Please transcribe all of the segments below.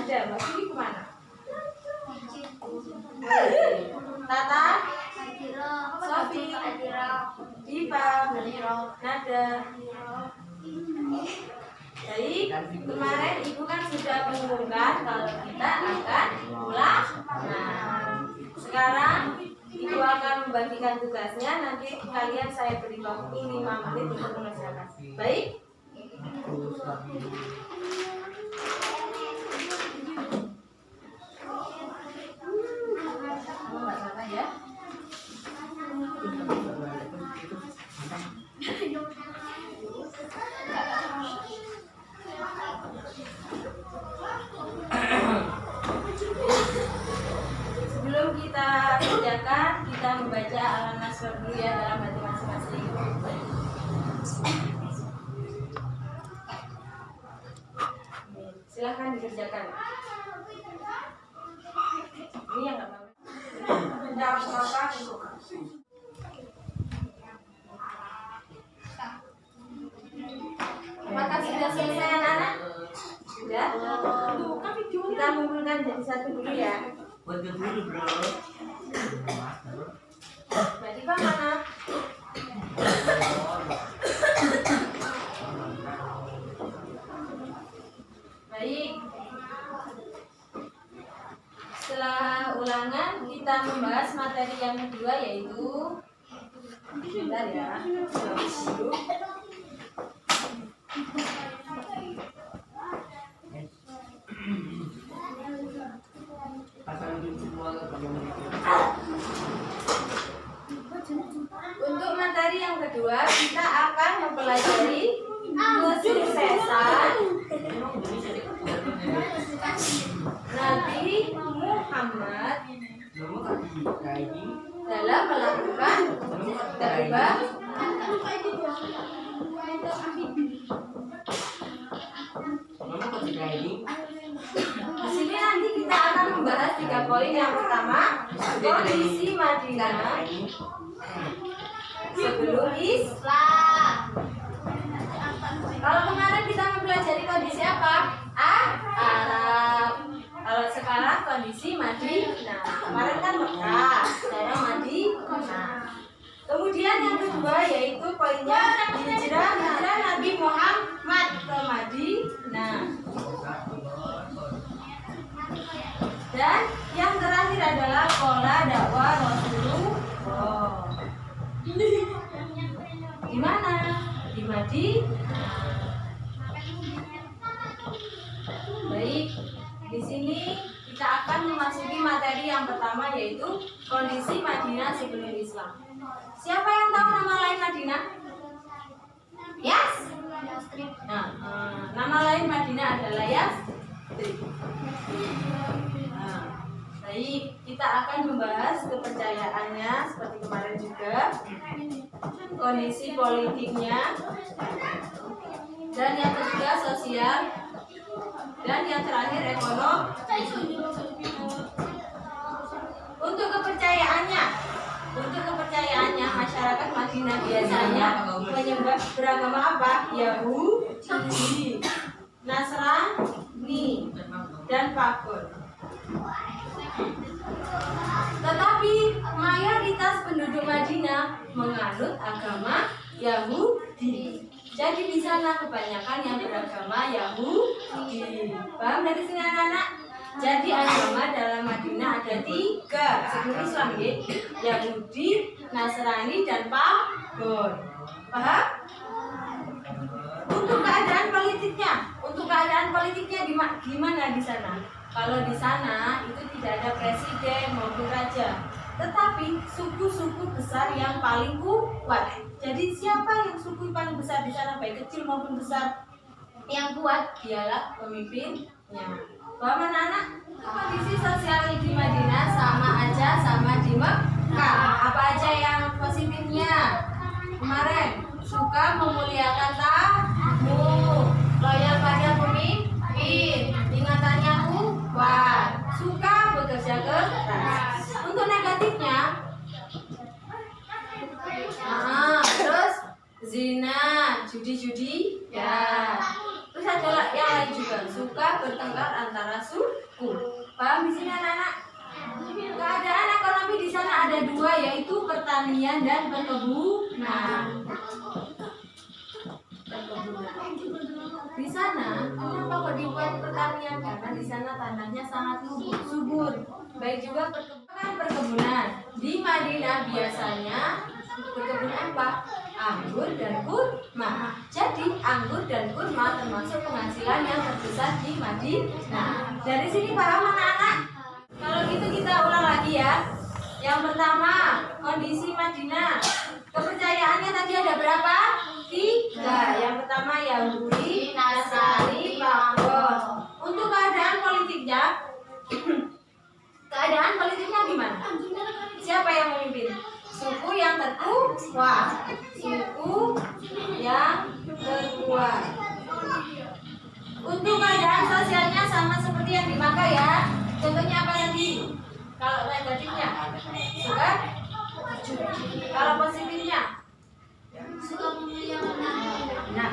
ada. Mbak Vivi kemana? Tata, Sofi, Diva, Nada. Baik, kemarin Ibu kan sudah mengumumkan kalau kita akan pulang. Nah, sekarang Ibu akan membagikan tugasnya. Nanti kalian saya beri waktu 5 menit untuk mengerjakan. Baik? Nggak apa ya? Sebelum kita kerjakan, kita membaca Al-Nasr dulu ya dalam hati masing-masing. Silahkan dikerjakan. Ini yang nggak mau. Apakah sudah selesai anak-anak? Sudah? Kita mengumpulkan jadi satu dulu ya. Buat dulu bro. Mbak Diva mana? Baik. Setelah ulangan kita membahas materi yang kedua yaitu sebentar ya. Untuk materi yang kedua kita akan mempelajari kesuksesan Nabi Muhammad dalam melakukan dakwah. Di sini nanti kita akan membahas 3 poin. Yang pertama, kondisi Madinah sebelum Islam. Kalau kemarin kita mempelajari kondisi apa? Arab. Kalau sekarang kondisi Madinah. Kemarin kan Mekah, sekarang Madinah. Kemudian yang kedua yaitu poinnya hijrah Nabi Muhammad ke Madinah. Dan yang terakhir adalah pola dakwah Rasulullah. Di mana? Di Madinah. Baik, di sini kita akan memasuki materi yang pertama yaitu kondisi Madinah sebelum Islam. Siapa yang tahu nama lain Madinah? Yes. Nah, nama lain Madinah adalah Yasrib. Nah, baik, kita akan membahas kepercayaannya seperti kemarin juga, kondisi politiknya, dan yang ketiga sosial, dan yang terakhir ekonomi. Untuk kepercayaannya masyarakat Madinah biasanya menyembah beragama apa? Yahudi, Nasrani, dan Pagan. Tetapi mayoritas penduduk Madinah menganut agama Yahudi. Jadi di sana kebanyakan yang beragama Yahudi. Paham dari sini anak-anak? Jadi agama dalam Madinah ada 3 sebelum Islam ya. Yahudi, Nasrani, dan Pagan. Paham? Untuk keadaan politiknya gimana di sana? Kalau di sana itu tidak ada presiden maupun raja, tetapi suku-suku besar yang paling kuat. Jadi siapa yang suku paling besar di sana, baik kecil maupun besar, yang kuat dialah pemimpinnya. Paham anak-anak? Kondisi sosial di Madinah sama aja sama di Mekah. Apa aja yang positifnya? Kemarin suka memuliakan tamu, loyal pada pemimpin, ingatannya kuat, suka bekerja keras. Untuk negatifnya, terus zina, judi-judi, ya. Terus ada yang lain juga, suka bertengkar antara suku. pertanian dan perkebunan. Di sana, kenapa kok dibuat pertanian? Karena di sana tanahnya sangat subur. Baik juga perkebunan. Di Madinah biasanya perkebunan apa? Anggur dan kurma. Jadi anggur dan kurma termasuk penghasilan yang terbesar di Madinah. Dari sini paham anak-anak? Kalau gitu kita ulang lagi ya. Yang pertama, kondisi Madinah. Kepercayaannya tadi ada berapa? 3. Yang pertama Yahudi, Nasrani, Babylon. Untuk keadaan politiknya, gimana? Siapa yang memimpin? Suku yang terkuat. Untuk keadaan sosialnya sama seperti yang di Makkah ya. Contohnya apa tadi? Kalau negatifnya suka. Kalau positifnya suka nah,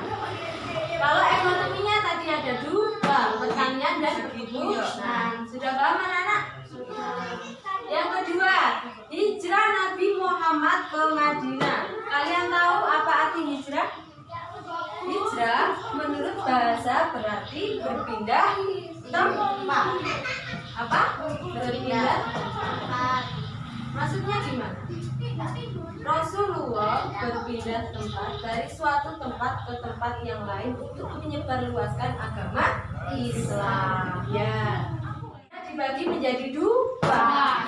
kalau ekonominya tadi ada 2, pertanian dan perkebunan. Sudah paham anak-anak? Yang kedua, hijrah Nabi Muhammad ke Madinah. Kalian tahu apa arti hijrah? Hijrah menurut bahasa berarti berpindah tempat. Apa? Berpindah tempat. Maksudnya gimana? Rasulullah berpindah tempat dari suatu tempat ke tempat yang lain untuk menyebarluaskan agama Islam. Ya. Dibagi menjadi 2,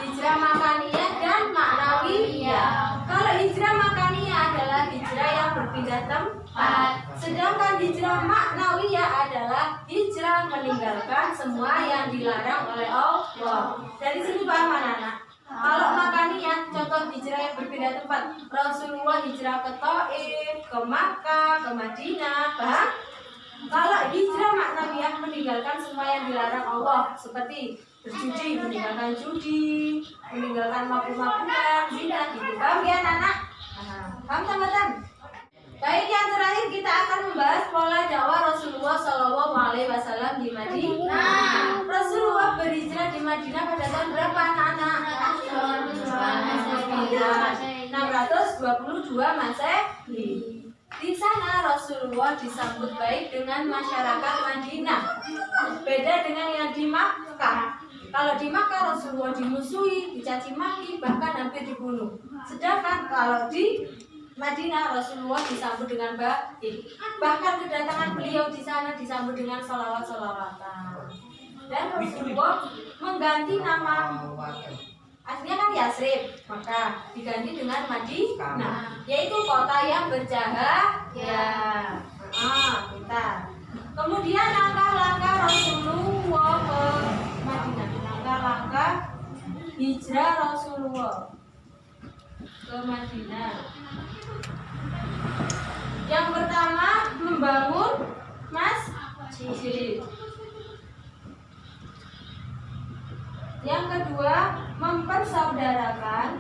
hijrah makaniyah dan maknawiyah. Kalau hijrah makaniyah adalah hijrah yang berpindah tempat, sedangkan hijrah maknawiyah adalah hijrah meninggalkan semua yang dilarang oleh Allah. Dari sini paham anak-anak? Kalau makaniyah, contoh hijrah yang berpindah tempat, Rasulullah hijrah ke Taif, ke Makkah, ke Madinah, paham? Kalau hijrah maknawiyah meninggalkan semua yang dilarang Allah, seperti berjudi, meninggalkan judi, meninggalkan mabuk-mabukan, zina, gitu. Paham ya anak-anak? Paham teman-teman? Baik, yang terakhir kita akan membahas pola dakwah Rasulullah SAW di Madinah. Rasulullah berhijrah di Madinah pada tahun berapa anak-anak? 622 Masehi. Di sana Rasulullah disambut baik dengan masyarakat Madinah. Beda dengan yang di Makkah. Kalau di Makkah Rasulullah dimusuhi, dicaci maki, bahkan hampir dibunuh. Sedangkan kalau di Madinah Rasulullah disambut dengan baik. Bahkan kedatangan beliau di sana disambut dengan sholawat-sholawatan. Dan Rasulullah mengganti nama. Aslinya kan Yasrib, maka diganti dengan Madinah, yaitu kota yang bercahaya. Bentar. Kemudian langkah-langkah Rasulullah ke Madinah, langkah-langkah hijrah Rasulullah ke Madinah. Yang pertama, membangun masjid. Yang kedua, mempersaudarakan.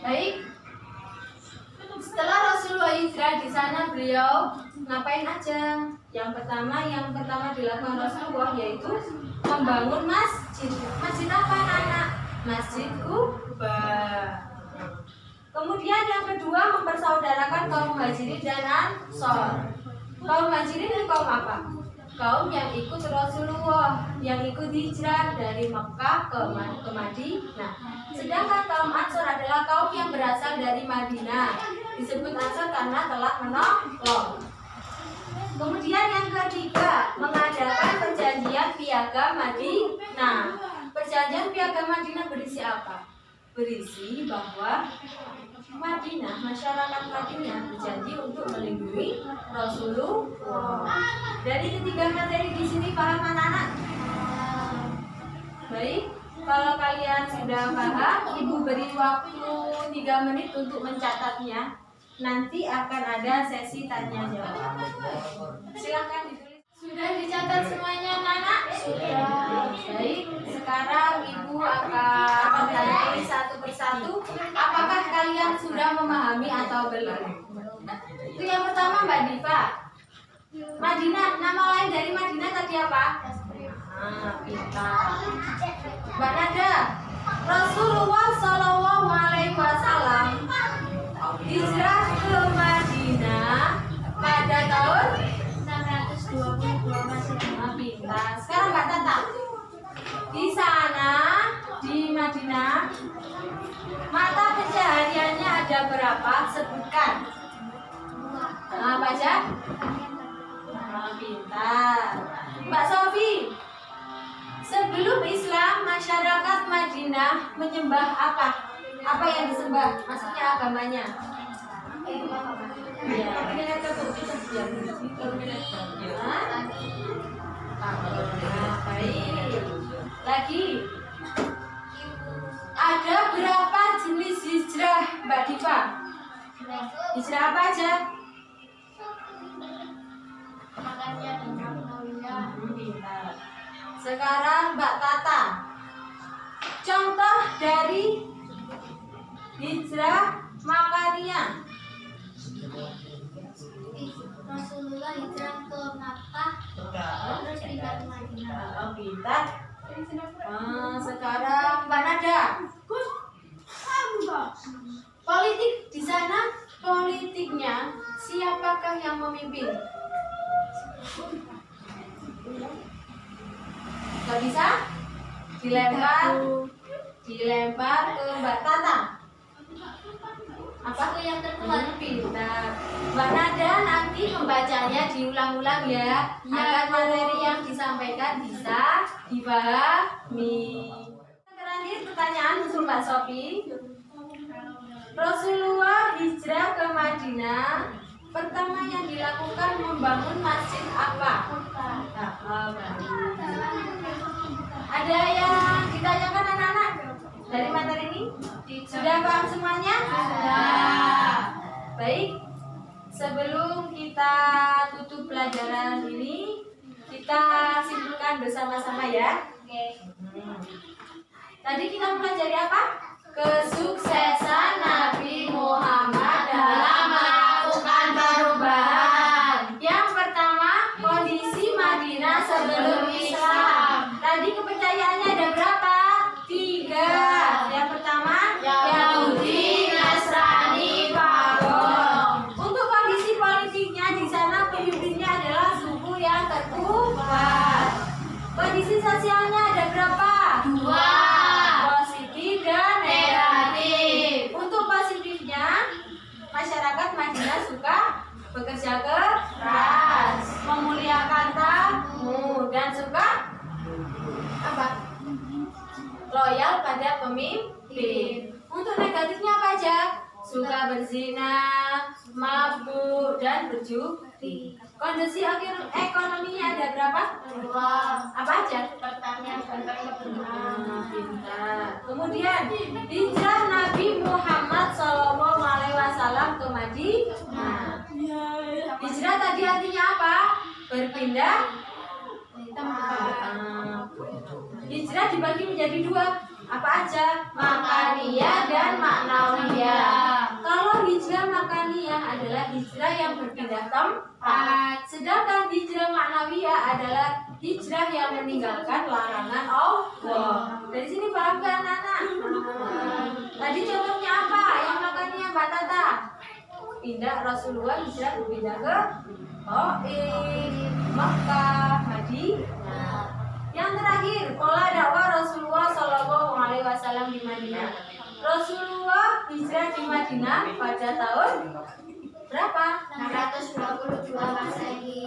Baik, setelah Rasulullah hijrah di sana beliau ngapain aja? Yang pertama dilakukan Rasulullah yaitu membangun masjid. Masjid apa anak? Masjid Kuba. Kemudian yang kedua mempersaudarakan kaum Muhajirin dan Ansor. Kaum Muhajirin itu kaum apa? Kaum yang ikut Rasulullah, yang ikut hijrah dari Mekah ke Madinah. Sedangkan kaum Ansor adalah kaum yang berasal dari Madinah. Disebut Ansor karena telah menolong. Kemudian yang ketiga, mengadakan perjanjian piagam Madinah. Perjanjian piagam Madinah berisi apa? Berisi bahwa Madinah, masyarakat Madinah berjanji untuk melindungi Rasulullah. Dari ketiga materi di sini paham anak-anak? Baik, kalau kalian sudah paham, Ibu beri waktu 3 menit untuk mencatatnya. nanti akan ada sesi tanya jawab. Silakan ditulis. Sudah dicatat semuanya anak-anak? Sudah. Baik, sekarang Ibu akan menanyai satu persatu. Apakah kalian sudah memahami atau belum? Itu yang pertama Mbak Diva. Madinah, nama lain dari Madinah tadi apa? Pintar. Mbak Nada, Rasulullah Shallallahu Alaihi Wasallam hijrah ke Madinah pada tahun 622 Masehi. Pintar. Sekarang Mbak Tata, di sana di Madinah mata pencahariannya ada berapa? Sebutkan. Apa aja? Pintar. Mbak Sofi, sebelum Islam masyarakat Madinah menyembah apa? Apa yang disembah? Maksudnya agamanya? Ya. Baik. Lagi. Ada berapa jenis hijrah, Mbak Diva? Hijrah apa aja? Sekarang Mbak Tata, contoh dari hijrah makaniyah. Rasulullah hijrah ke Makkah terus pindah ke Madinah. Pintar. Sekarang Mbak Nada, politik di sana, politiknya siapakah yang memimpin? Gak bisa? Dilempar ke Mbak Tata. Apa tuh yang tertua? Pintar. Mbak Nada nanti membacanya diulang-ulang ya, agar materi yang disampaikan bisa dipahami. Terakhir pertanyaan untuk Mbak Sofi. Rasulullah hijrah ke Madinah, pertama yang dilakukan membangun masjid apa? Ada yang ditanyakan anak-anak dari materi ini? Sudah paham semuanya? Sudah. Baik, sebelum kita tutup pelajaran ini, kita simpulkan bersama-sama ya. Tadi kita mempelajari apa? Kesuksesan Nabi Muhammad dalam melakukan perubahan. Yang pertama, kondisi Madinah sebelum Islam. Tadi kepercayaannya ada berapa? 3. Yang pertama, Yahudi, Nasrani, Pagong. Untuk kondisi politiknya di sana pemimpinnya adalah suku yang terkuat. Kondisi sosialnya ada berapa? 2. Positif dan negatif. Untuk positifnya, masyarakat Madinah suka bekerja keras, memuliakan tamu, dan suka apa? Loyal pada pemimpin. Untuk negatifnya apa aja? Suka berzina, mabuk, dan berjudi. Kondisi ekonominya ada berapa? 2. Apa aja? Pertanian dan perkebunan. Kemudian hijrah Nabi Muhammad SAW ke Madinah. Hijrah tadi artinya apa? Berpindah tempat. Hijrah dibagi menjadi 2. Apa aja? Makaniyah dan maknawiyah. Kalau hijrah makaniyah adalah hijrah yang berpindah tempat, sedangkan hijrah maknawiyah adalah hijrah yang meninggalkan larangan Allah. Dari sini paham kan anak-anak? Tadi contohnya apa? Yang makaniyah Mbak Tata. Pindah Rasulullah hijrah berpindah ke Taif, Makkah, Madinah. Yang terakhir, pola dakwah Rasulullah Shallallahu Alaihi Wasallam di Madinah. Rasulullah hijrah di Madinah pada tahun berapa? 622 Masehi.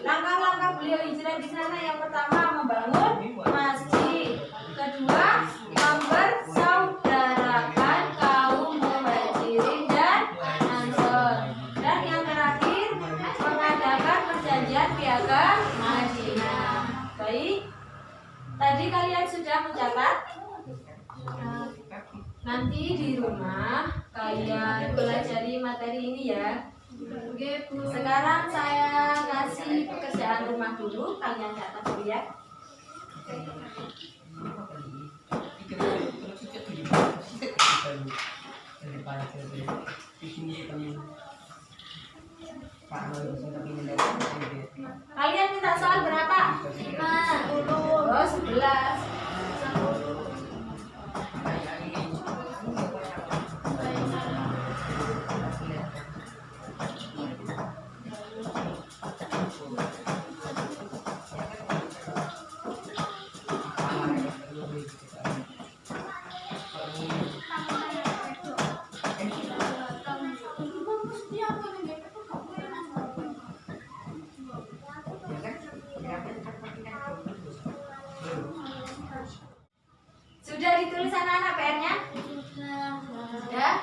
Langkah-langkah beliau hijrah di sana yang pertama membangun masjid, kedua mempersaudarakan kaum Muhajirin dan Ansor, dan yang terakhir mengadakan perjanjian piagam Madinah. Baik, tadi kalian sudah mencatat? Nanti di rumah kalian pelajari materi ini ya. Oke, Bu. Sekarang saya kasih pekerjaan rumah dulu, kalian catat dulu ya. Kalian minta soal berapa? 10. Oh, 11. Sudah ditulis anak-anak PR-nya? Sudah.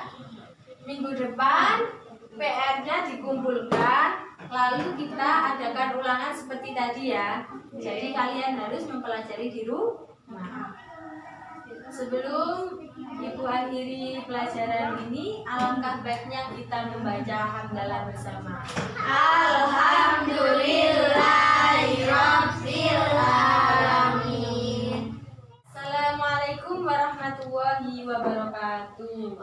Minggu depan PR-nya dikumpulkan, lalu kita adakan ulangan seperti tadi ya. Jadi kalian harus mempelajari di rumah. Sebelum Ibu akhiri pelajaran ini, alangkah baiknya kita membaca hamdalah bersama. Alhamdulillahirrabbilalamin. Assalamualaikum warahmatullahi wabarakatuh.